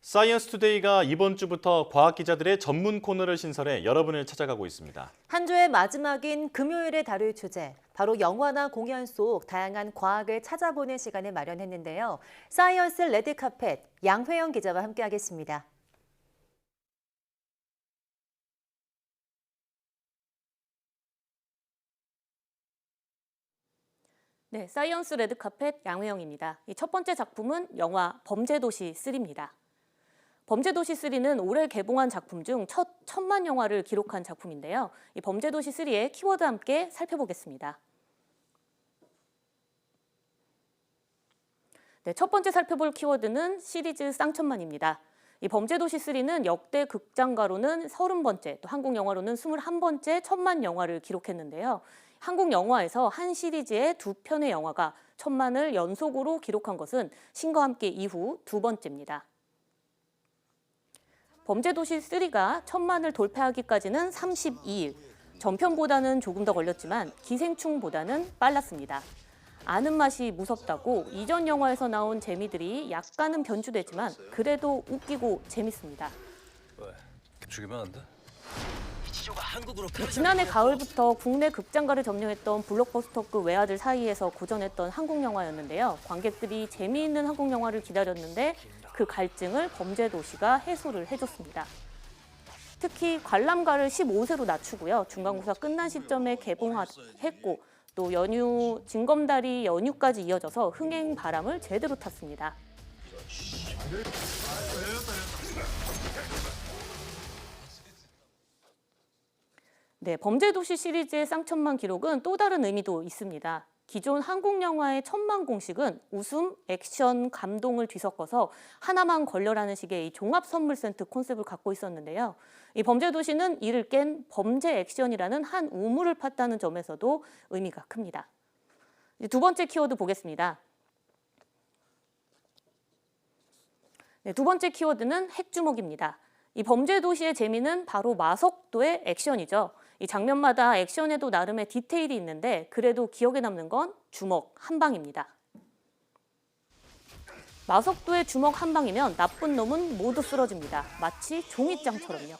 사이언스 투데이가 이번 주부터 과학 기자들의 전문 코너를 신설해 여러분을 찾아가고 있습니다. 한 주의 마지막인 금요일에 다룰 주제, 바로 영화나 공연 속 다양한 과학을 찾아보는 시간을 마련했는데요. 사이언스 레드카펫 양회영 기자와 함께하겠습니다. 네, 사이언스 레드카펫 양회영입니다. 이 첫 번째 작품은 영화 범죄도시 3입니다. 범죄도시 3는 올해 개봉한 작품 중 첫 1000만 영화를 기록한 작품인데요. 이 범죄도시 3의 키워드와 함께 살펴보겠습니다. 네, 첫 번째 살펴볼 키워드는 시리즈 쌍천만입니다. 이 범죄도시 3는 역대 극장가로는 30번째, 또 한국 영화로는 21번째 1000만 영화를 기록했는데요. 한국 영화에서 한 시리즈의 2편의 영화가 1000만을 연속으로 기록한 것은 신과 함께 이후 2번째입니다. 범죄도시 3가 1000만을 돌파하기까지는 32일, 전편보다는 조금 더 걸렸지만 기생충보다는 빨랐습니다. 아는 맛이 무섭다고 이전 영화에서 나온 재미들이 약간은 변주되지만 그래도 웃기고 재밌습니다. 왜? 죽이면 안 돼? 지난해 가을부터 국내 극장가를 점령했던 블록버스터급 외아들 사이에서 고전했던 한국 영화였는데요. 관객들이 재미있는 한국 영화를 기다렸는데 그 갈증을 범죄도시가 해소를 해줬습니다. 특히 관람가를 15세로 낮추고요. 중간고사 끝난 시점에 개봉했고 또 연휴, 징검다리 연휴까지 이어져서 흥행 바람을 제대로 탔습니다. 네, 범죄도시 시리즈의 쌍천만 기록은 또 다른 의미도 있습니다. 기존 한국 영화의 1000만 공식은 웃음, 액션, 감동을 뒤섞어서 하나만 걸려라는 식의 이 종합 선물 세트 콘셉트를 갖고 있었는데요. 이 범죄도시는 이를 깬 범죄 액션이라는 한 우물을 팠다는 점에서도 의미가 큽니다. 두 번째 키워드 보겠습니다. 네, 두 번째 키워드는 핵주먹입니다. 이 범죄도시의 재미는 바로 마석도의 액션이죠. 이 장면마다 액션에도 나름의 디테일이 있는데 그래도 기억에 남는 건 주먹 한 방입니다. 마석도의 주먹 한 방이면 나쁜 놈은 모두 쓰러집니다. 마치 종이장처럼요.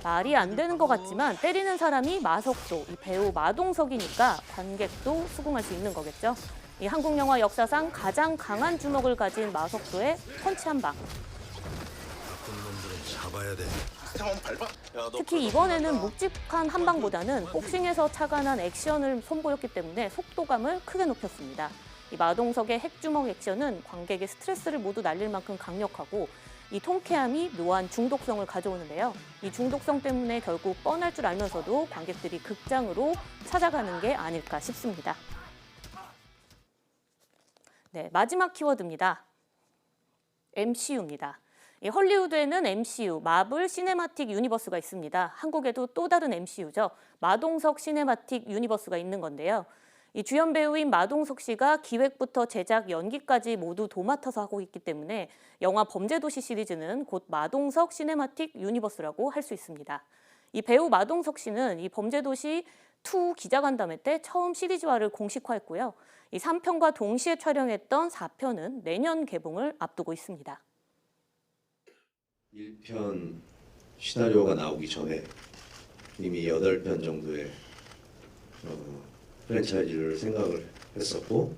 말이 안 되는 것 같지만 때리는 사람이 마석도, 이 배우 마동석이니까 관객도 수긍할 수 있는 거겠죠. 이 한국 영화 역사상 가장 강한 주먹을 가진 마석도의 펀치 한 방. 잡아야 돼. 특히 이번에는 묵직한 한 방보다는 복싱에서 착안한 액션을 선보였기 때문에 속도감을 크게 높였습니다. 이 마동석의 핵주먹 액션은 관객의 스트레스를 모두 날릴 만큼 강력하고 이 통쾌함이 묘한 중독성을 가져오는데요. 이 중독성 때문에 결국 뻔할 줄 알면서도 관객들이 극장으로 찾아가는 게 아닐까 싶습니다. 네, 마지막 키워드입니다. MCU입니다. 헐리우드에는 MCU, 마블 시네마틱 유니버스가 있습니다. 한국에도 또 다른 MCU죠. 마동석 시네마틱 유니버스가 있는 건데요. 이 주연 배우인 마동석 씨가 기획부터 제작, 연기까지 모두 도맡아서 하고 있기 때문에 영화 범죄도시 시리즈는 곧 마동석 시네마틱 유니버스라고 할 수 있습니다. 이 배우 마동석 씨는 이 범죄도시 2 기자간담회 때 처음 시리즈화를 공식화했고요. 이 3편과 동시에 촬영했던 4편은 내년 개봉을 앞두고 있습니다. 1편 시나리오가 나오기 전에 이미 8편 정도의 프랜차이즈를 생각을 했었고.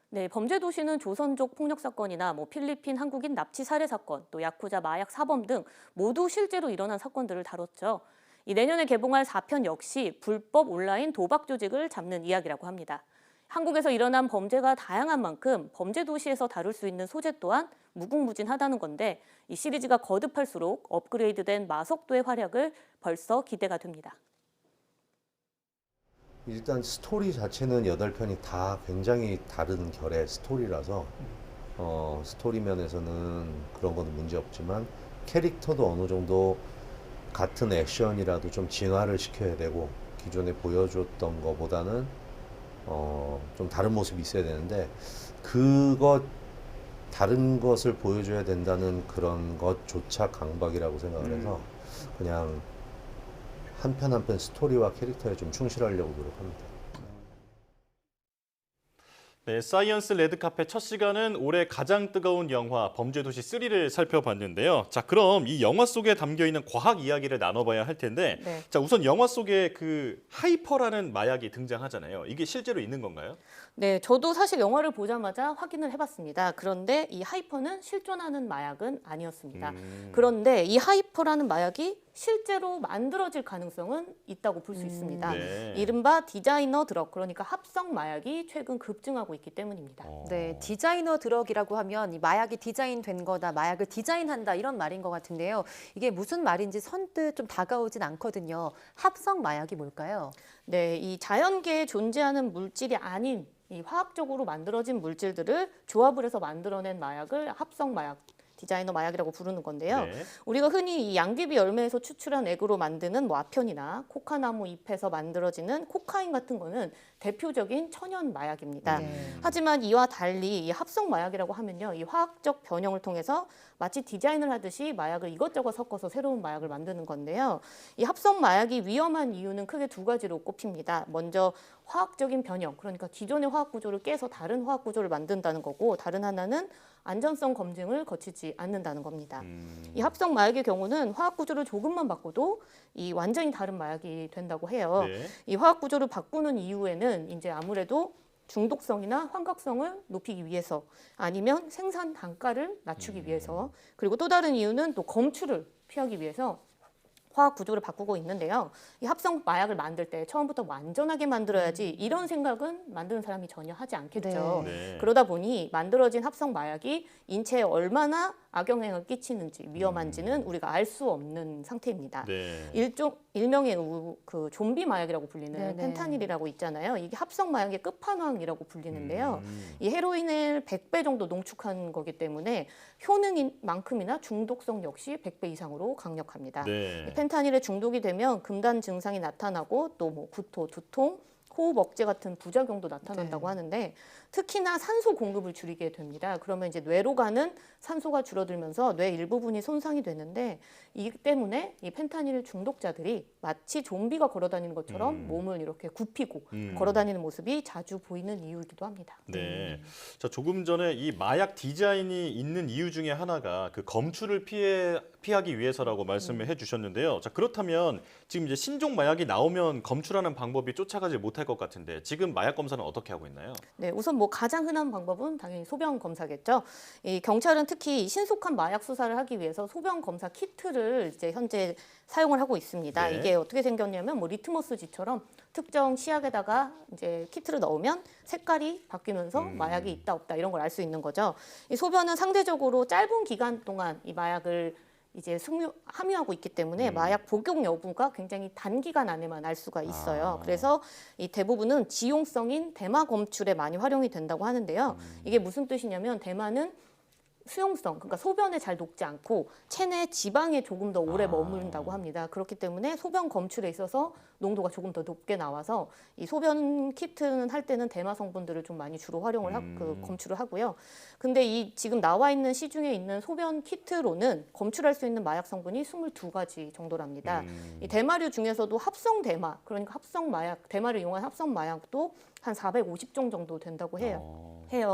네, 범죄도시는 조선족 폭력 사건이나 필리핀 한국인 납치 살해 사건, 또 야쿠자 마약 사범 등 모두 실제로 일어난 사건들을 다뤘죠. 이 내년에 개봉할 4편 역시 불법 온라인 도박 조직을 잡는 이야기라고 합니다. 한국에서 일어난 범죄가 다양한 만큼 범죄도시에서 다룰 수 있는 소재 또한 무궁무진하다는 건데 이 시리즈가 거듭할수록 업그레이드된 마석도의 활약을 벌써 기대가 됩니다. 일단 스토리 자체는 8편이 다 굉장히 다른 결의 스토리라서 스토리 면에서는 그런 건 문제없지만 캐릭터도 어느 정도 같은 액션이라도 좀 진화를 시켜야 되고 기존에 보여줬던 것보다는 좀 다른 모습이 있어야 되는데 다른 것을 보여줘야 된다는 그런 것조차 강박이라고 생각을 해서 그냥 한 편 한 편 스토리와 캐릭터에 좀 충실하려고 노력합니다. 네, 사이언스 레드카펫 첫 시간은 올해 가장 뜨거운 영화 범죄도시 3를 살펴봤는데요. 자, 그럼 이 영화 속에 담겨 있는 과학 이야기를 나눠봐야 할 텐데, 네. 자, 우선 영화 속에 그 하이퍼라는 마약이 등장하잖아요. 이게 실제로 있는 건가요? 네, 저도 사실 영화를 보자마자 확인을 해봤습니다. 그런데 이 하이퍼는 실존하는 마약은 아니었습니다. 그런데 이 하이퍼라는 마약이 실제로 만들어질 가능성은 있다고 볼 수 있습니다. 네. 이른바 디자이너 드럭, 그러니까 합성 마약이 최근 급증하고 있기 때문입니다. 네, 디자이너 드럭이라고 하면 이 마약이 디자인된 거다, 마약을 디자인한다 이런 말인 것 같은데요. 이게 무슨 말인지 선뜻 좀 다가오진 않거든요. 합성 마약이 뭘까요? 네, 이 자연계에 존재하는 물질이 아닌 이 화학적으로 만들어진 물질들을 조합을 해서 만들어낸 마약을 합성 마약, 디자이너 마약이라고 부르는 건데요. 네. 우리가 흔히 이 양귀비 열매에서 추출한 액으로 만드는 뭐 아편이나 코카나무 잎에서 만들어지는 코카인 같은 거는 대표적인 천연 마약입니다. 하지만 이와 달리 이 합성 마약이라고 하면요, 이 화학적 변형을 통해서 마치 디자인을 하듯이 마약을 이것저것 섞어서 새로운 마약을 만드는 건데요. 이 합성 마약이 위험한 이유는 크게 두 가지로 꼽힙니다. 먼저 화학적인 변형, 그러니까 기존의 화학 구조를 깨서 다른 화학 구조를 만든다는 거고, 다른 하나는 안전성 검증을 거치지 않는다는 겁니다. 이 합성 마약의 경우는 화학 구조를 조금만 바꿔도 이 완전히 다른 마약이 된다고 해요. 네. 이 화학 구조를 바꾸는 이유에는 이제 아무래도 중독성이나 환각성을 높이기 위해서, 아니면 생산 단가를 낮추기 위해서, 그리고 또 다른 이유는 또 검출을 피하기 위해서 화학 구조를 바꾸고 있는데요. 이 합성 마약을 만들 때 처음부터 완전하게 만들어야지 이런 생각은 만드는 사람이 전혀 하지 않겠죠. 네. 그러다 보니 만들어진 합성 마약이 인체에 얼마나 악영향을 끼치는지, 위험한지는 우리가 알 수 없는 상태입니다. 네. 일명의 그 좀비 마약이라고 불리는 네네. 펜타닐이라고 있잖아요. 이게 합성 마약의 끝판왕이라고 불리는데요. 이 헤로인을 100배 정도 농축한 거기 때문에 효능만큼이나 중독성 역시 100배 이상으로 강력합니다. 네. 이 펜타닐에 중독이 되면 금단 증상이 나타나고 또 뭐 구토, 두통, 호흡 억제 같은 부작용도 나타난다고 하는데, 특히나 산소 공급을 줄이게 됩니다. 그러면 이제 뇌로 가는 산소가 줄어들면서 뇌 일부분이 손상이 되는데, 이 때문에 이 펜타닐 중독자들이 마치 좀비가 걸어다니는 것처럼 몸을 이렇게 굽히고 걸어다니는 모습이 자주 보이는 이유이기도 합니다. 네. 자, 조금 전에 이 마약 디자인이 있는 이유 중에 하나가 그 검출을 피하기 위해서라고 말씀을 해주셨는데요. 자, 그렇다면 지금 이제 신종 마약이 나오면 검출하는 방법이 쫓아가지 못할 것 같은데, 지금 마약 검사는 어떻게 하고 있나요? 네, 우선 뭐 가장 흔한 방법은 당연히 소변 검사겠죠. 이 경찰은 특히 신속한 마약 수사를 하기 위해서 소변 검사 키트를 이제 현재 사용을 하고 있습니다. 네. 이게 어떻게 생겼냐면 뭐 리트머스지처럼 특정 치약에다가 이제 키트를 넣으면 색깔이 바뀌면서 마약이 있다 없다 이런 걸 알 수 있는 거죠. 이 소변은 상대적으로 짧은 기간 동안 이 마약을 이제 함유하고 있기 때문에 마약 복용 여부가 굉장히 단기간 안에만 알 수가 있어요. 그래서 이 대부분은 지용성인 대마 검출에 많이 활용이 된다고 하는데요. 이게 무슨 뜻이냐면, 대마는 수용성, 그러니까 소변에 잘 녹지 않고 체내 지방에 조금 더 오래 머무른다고 합니다. 그렇기 때문에 소변 검출에 있어서 농도가 조금 더 높게 나와서 이 소변 키트는 할 때는 대마 성분들을 좀 많이 주로 활용을 검출을 하고요. 근데 이 지금 나와 있는 시중에 있는 소변 키트로는 검출할 수 있는 마약 성분이 22가지 정도랍니다. 이 대마류 중에서도 합성 대마, 그러니까 합성 마약, 대마를 이용한 합성 마약도 한 450종 정도 된다고 해요.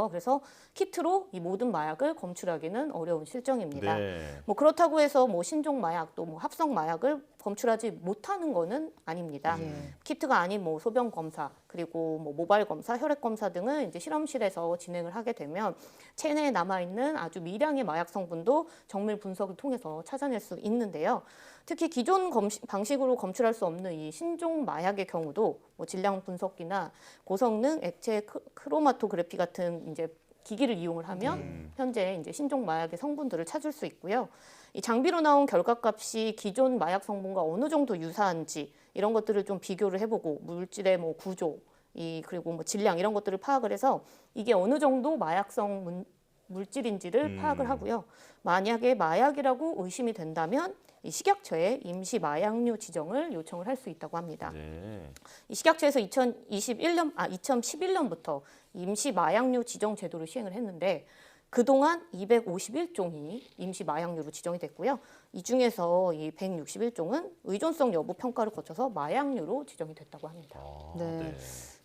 그래서 키트로 이 모든 마약을 검출하기는 어려운 실정입니다. 네. 뭐 그렇다고 해서 뭐 신종 마약 또 뭐 합성 마약을 검출하지 못하는 거는 아닙니다. 키트가 아닌 뭐 소변 검사, 그리고 뭐 모발 검사, 혈액 검사 등은 이제 실험실에서 진행을 하게 되면 체내에 남아 있는 아주 미량의 마약 성분도 정밀 분석을 통해서 찾아낼 수 있는데요. 특히 기존 방식으로 검출할 수 없는 이 신종 마약의 경우도 뭐 질량 분석기나 고성능 액체 크로마토그래피 같은 이제 기기를 이용을 하면 현재 이제 신종 마약의 성분들을 찾을 수 있고요. 이 장비로 나온 결과값이 기존 마약 성분과 어느 정도 유사한지 이런 것들을 좀 비교를 해보고 물질의 뭐 구조, 그리고 뭐 질량 이런 것들을 파악을 해서 이게 어느 정도 마약성 물질인지를 파악을 하고요. 만약에 마약이라고 의심이 된다면 이 식약처에 임시 마약류 지정을 요청을 할 수 있다고 합니다. 네. 이 식약처에서 2011년부터 임시 마약류 지정 제도를 시행을 했는데, 그동안 251종이 임시 마약류로 지정이 됐고요. 이 중에서 이 161종은 의존성 여부 평가를 거쳐서 마약류로 지정이 됐다고 합니다. 네.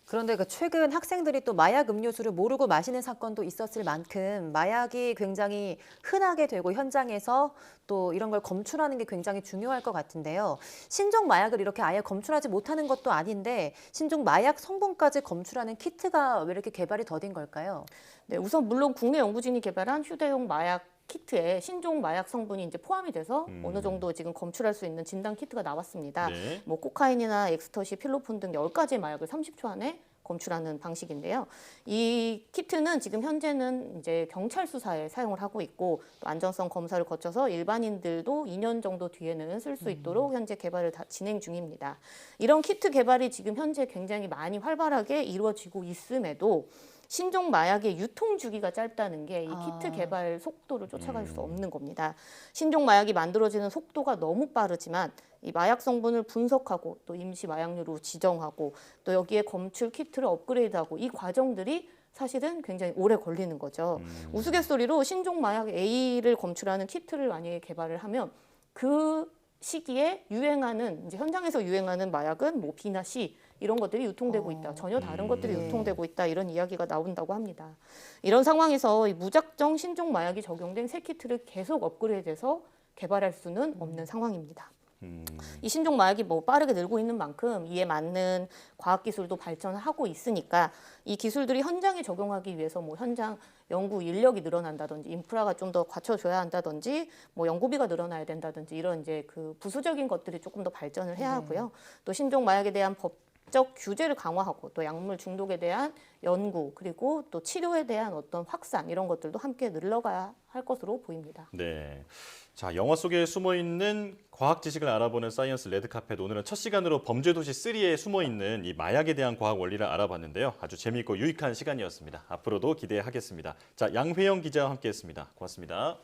그런데 그 최근 학생들이 또 마약 음료수를 모르고 마시는 사건도 있었을 만큼 마약이 굉장히 흔하게 되고 현장에서 또 이런 걸 검출하는 게 굉장히 중요할 것 같은데요. 신종 마약을 이렇게 아예 검출하지 못하는 것도 아닌데 신종 마약 성분까지 검출하는 키트가 왜 이렇게 개발이 더딘 걸까요? 네, 우선 물론 국내 연구진이 개발한 휴대용 마약 키트에 신종 마약 성분이 이제 포함이 돼서 어느 정도 지금 검출할 수 있는 진단 키트가 나왔습니다. 네. 뭐 코카인이나 엑스터시, 필로폰 등 10가지의 마약을 30초 안에 검출하는 방식인데요. 이 키트는 지금 현재는 이제 경찰 수사에 사용을 하고 있고 또 안전성 검사를 거쳐서 일반인들도 2년 정도 뒤에는 쓸 수 있도록 현재 개발을 진행 중입니다. 이런 키트 개발이 지금 현재 굉장히 많이 활발하게 이루어지고 있음에도 신종 마약의 유통 주기가 짧다는 게 이 키트 개발 속도를 쫓아갈 수 없는 겁니다. 신종 마약이 만들어지는 속도가 너무 빠르지만 이 마약 성분을 분석하고 또 임시 마약류로 지정하고 또 여기에 검출 키트를 업그레이드하고 이 과정들이 사실은 굉장히 오래 걸리는 거죠. 우스갯소리로 신종 마약 A를 검출하는 키트를 만약에 개발을 하면 그 시기에 유행하는 이제 현장에서 유행하는 마약은 뭐 B나 C 이런 것들이 유통되고 있다. 전혀 다른 것들이 유통되고 있다. 이런 이야기가 나온다고 합니다. 이런 상황에서 이 무작정 신종 마약이 적용된 새 키트를 계속 업그레이드해서 개발할 수는 없는 상황입니다. 이 신종 마약이 뭐 빠르게 늘고 있는 만큼 이에 맞는 과학 기술도 발전을 하고 있으니까 이 기술들이 현장에 적용하기 위해서 뭐 현장 연구 인력이 늘어난다든지 인프라가 좀 더 갖춰줘야 한다든지 뭐 연구비가 늘어나야 된다든지 이런 이제 그 부수적인 것들이 조금 더 발전을 해야 하고요. 또 신종 마약에 대한 법적 규제를 강화하고 또 약물 중독에 대한 연구 그리고 또 치료에 대한 어떤 확산 이런 것들도 함께 늘러가야 할 것으로 보입니다. 네. 자, 영화 속에 숨어 있는 과학 지식을 알아보는 사이언스 레드카펫. 오늘은 첫 시간으로 범죄도시 3에 숨어 있는 이 마약에 대한 과학 원리를 알아봤는데요. 아주 재미있고 유익한 시간이었습니다. 앞으로도 기대하겠습니다. 자, 양회영 기자와 함께했습니다. 고맙습니다.